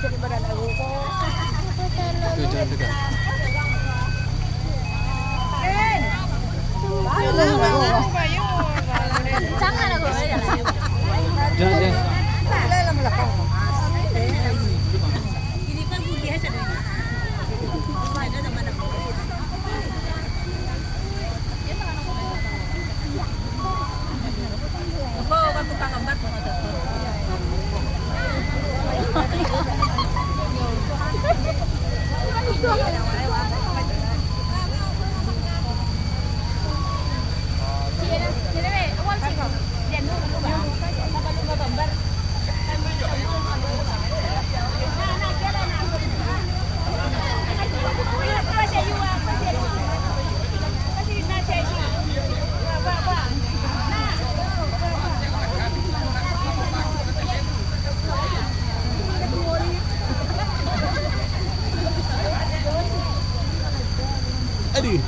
Tuh, jangan dekat. Jangan deh. Aduh.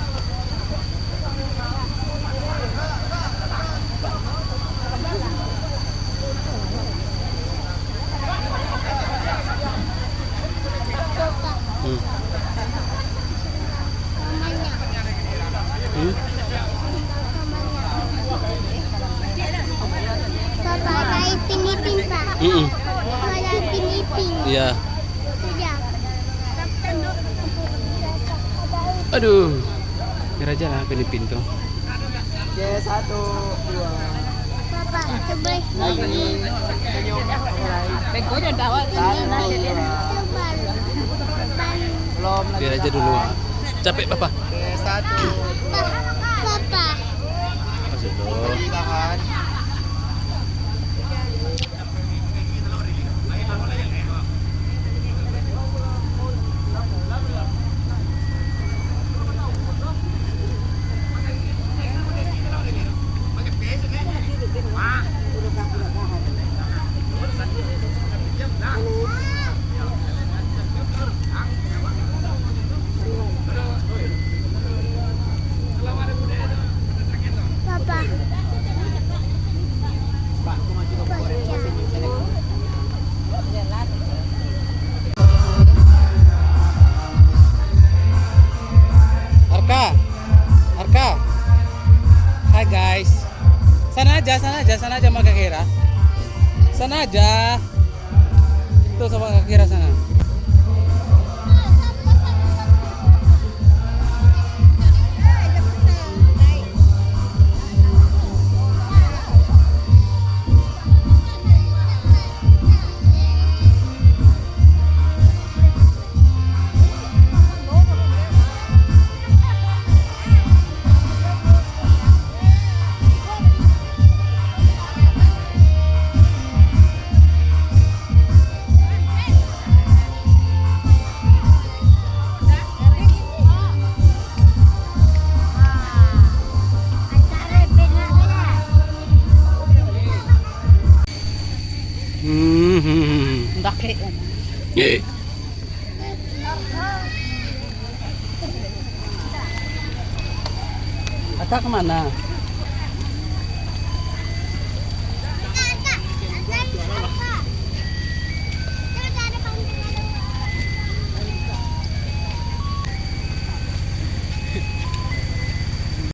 Papa, ada ipin-ipin, Pak. Ada ipin-ipin. Iya. Sudah. Aduh. Biar aja lah pilih pintu. Oke, 1, 2. Papa, sebelah Lagi sini. senyum mulai. Begonya dawat. Coba. Belum lagi. Biar aja dulu. Capek papa. Oke, 1. Papa. Masuk dulu. Tahan. Papa. Arka. Arka. Hai guys. Sana aja sama Kak Kira. Sana aja. Tuh sama Kak Kira sana. Ndake. Kakak kemana?